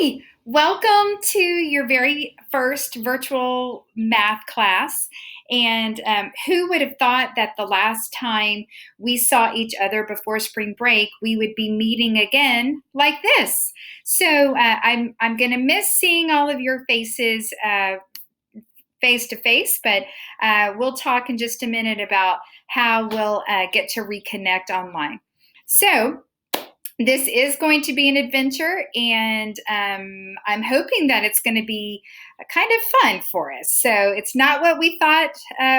Hi, welcome to your very first virtual math class. And who would have thought that the last time we saw each other before spring break, we would be meeting again like this? So I'm going to miss seeing all of your faces face to face, but we'll talk in just a minute about how we'll get to reconnect online. So this is going to be an adventure, and I'm hoping that it's going to be kind of fun for us. So it's not what we thought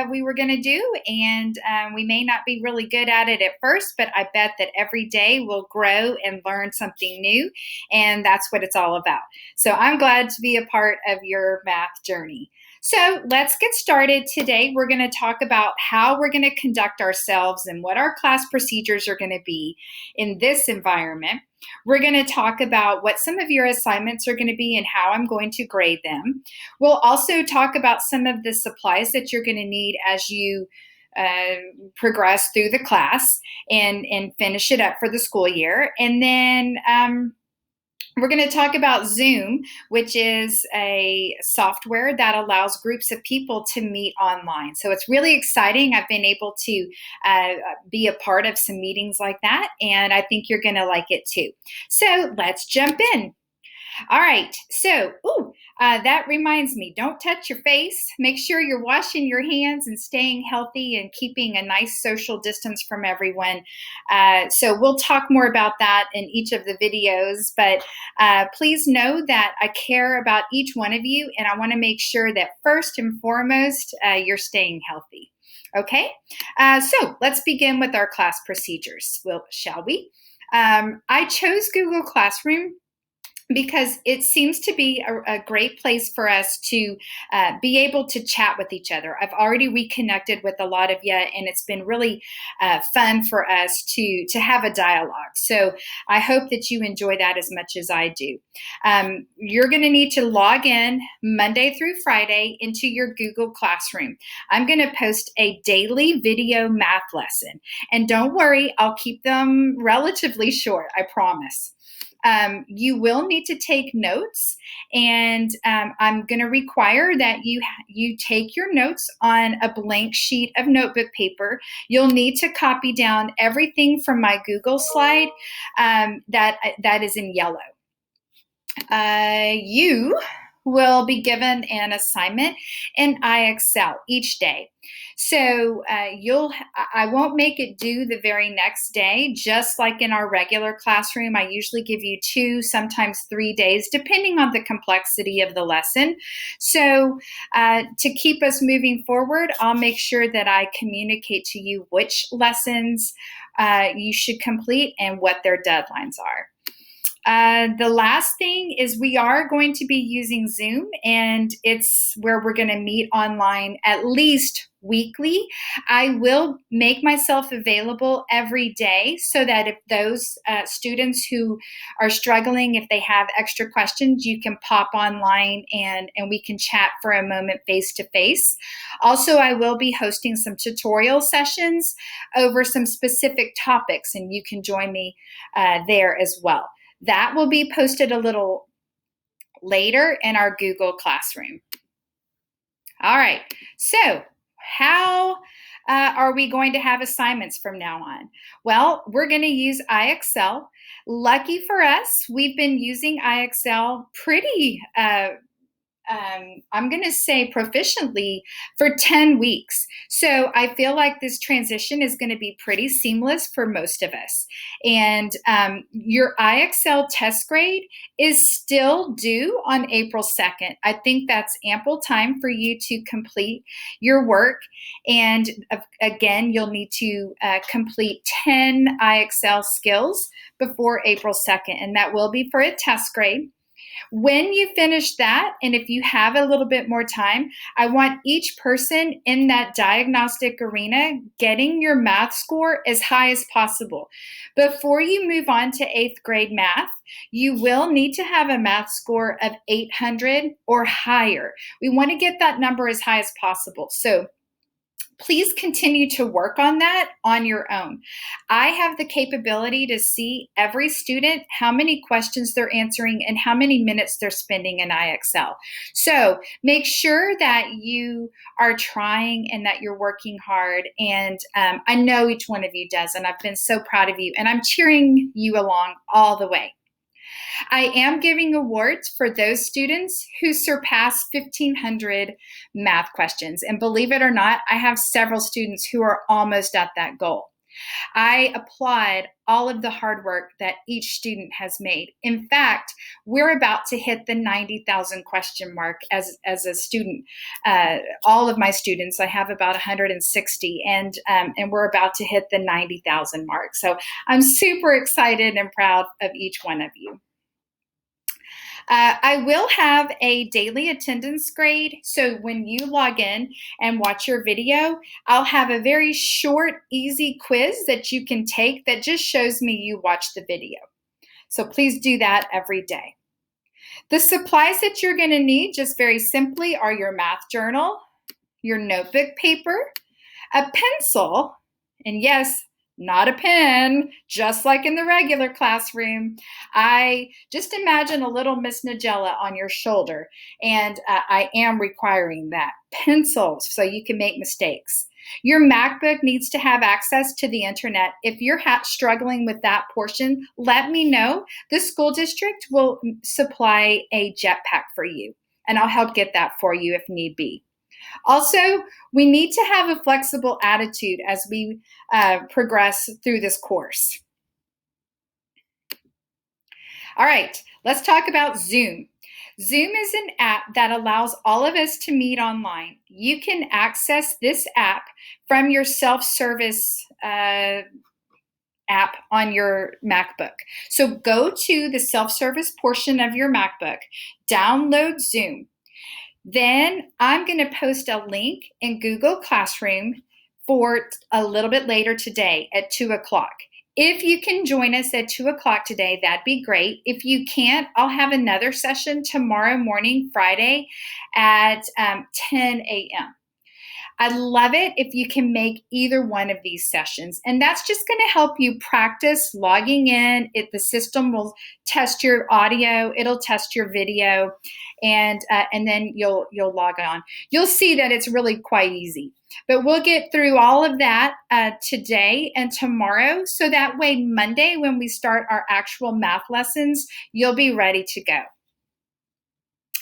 we were going to do, and we may not be really good at it at first, but I bet that every day we'll grow and learn something new, and that's what it's all about. So I'm glad to be a part of your math journey. So let's get started. Today, we're going to talk about how we're going to conduct ourselves and what our class procedures are going to be in this environment. We're going to talk about what some of your assignments are going to be and how I'm going to grade them. We'll also talk about some of the supplies that you're going to need as you progress through the class and finish it up for the school year. And then we're going to talk about Zoom, which is a software that allows groups of people to meet online. So it's really exciting. I've been able to be a part of some meetings like that, and I think you're going to like it too. So let's jump in. All right, so that reminds me, don't touch your face. Make sure you're washing your hands and staying healthy and keeping a nice social distance from everyone. So we'll talk more about that in each of the videos, but please know that I care about each one of you, and I want to make sure that first and foremost, you're staying healthy. Okay, so let's begin with our class procedures, shall we? I chose Google Classroom because it seems to be a great place for us to be able to chat with each other. I've already reconnected with a lot of you, and it's been really fun for us to have a dialogue. So I hope that you enjoy that as much as I do. You're going to need to log in Monday through Friday into your Google Classroom. I'm going to post a daily video math lesson. And don't worry, I'll keep them relatively short, I promise. You will need to take notes, and I'm going to require that you take your notes on a blank sheet of notebook paper. You'll need to copy down everything from my Google slide that is in yellow. You will be given an assignment in IXL each day. So I won't make it due the very next day, just like in our regular classroom. I usually give you 2, sometimes 3 days, depending on the complexity of the lesson. So to keep us moving forward, I'll make sure that I communicate to you which lessons you should complete and what their deadlines are. The last thing is we are going to be using Zoom, and it's where we're going to meet online at least weekly. I will make myself available every day so that if those students who are struggling, if they have extra questions, you can pop online and we can chat for a moment face to face. Also, I will be hosting some tutorial sessions over some specific topics, and you can join me there as well. That will be posted a little later in our Google Classroom. All right, so how are we going to have assignments from now on? Well, we're going to use IXL. Lucky for us, we've been using IXL pretty I'm going to say proficiently for 10 weeks. So I feel like this transition is going to be pretty seamless for most of us. And your IXL test grade is still due on April 2nd. I think that's ample time for you to complete your work. And again, you'll need to complete 10 IXL skills before April 2nd, and that will be for a test grade. When you finish that, and if you have a little bit more time, I want each person in that diagnostic arena getting your math score as high as possible. Before you move on to 8th grade math, you will need to have a math score of 800 or higher. We want to get that number as high as possible. So please continue to work on that on your own. I have the capability to see every student, how many questions they're answering, and how many minutes they're spending in IXL. So make sure that you are trying and that you're working hard. And I know each one of you does, and I've been so proud of you, and I'm cheering you along all the way. I am giving awards for those students who surpass 1,500 math questions. And believe it or not, I have several students who are almost at that goal. I applaud all of the hard work that each student has made. In fact, we're about to hit the 90,000 question mark as a student. All of my students, I have about 160, and we're about to hit the 90,000 mark. So I'm super excited and proud of each one of you. I will have a daily attendance grade. So when you log in and watch your video, I'll have a very short, easy quiz that you can take that just shows me you watched the video. So please do that every day. The supplies that you're going to need, just very simply, are your math journal, your notebook paper, a pencil, and yes, not a pen, just like in the regular classroom. I just imagine a little Miss Nigella on your shoulder, and I am requiring that. Pencils, so you can make mistakes. Your MacBook needs to have access to the internet. If you're struggling with that portion, let me know. The school district will supply a jetpack for you, and I'll help get that for you if need be. Also, we need to have a flexible attitude as we progress through this course. All right, let's talk about Zoom. Zoom is an app that allows all of us to meet online. You can access this app from your self-service app on your MacBook. So go to the self-service portion of your MacBook, download Zoom. Then I'm going to post a link in Google Classroom for a little bit later today at 2 o'clock. If you can join us at 2 o'clock today, that'd be great. If you can't, I'll have another session tomorrow morning, Friday, at 10 a.m. I'd love it if you can make either one of these sessions. And that's just going to help you practice logging in. The system will test your audio, it'll test your video, and then you'll log on. You'll see that it's really quite easy. But we'll get through all of that today and tomorrow, so that way Monday when we start our actual math lessons, you'll be ready to go.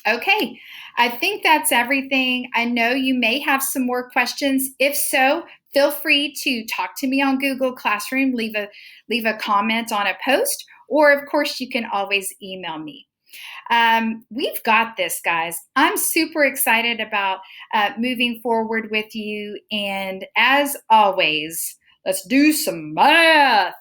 Okay, I think that's everything. I know you may have some more questions. If so, feel free to talk to me on Google Classroom, leave a comment on a post, or of course you can always email me. We've got this, guys. I'm super excited about moving forward with you, and as always, let's do some math.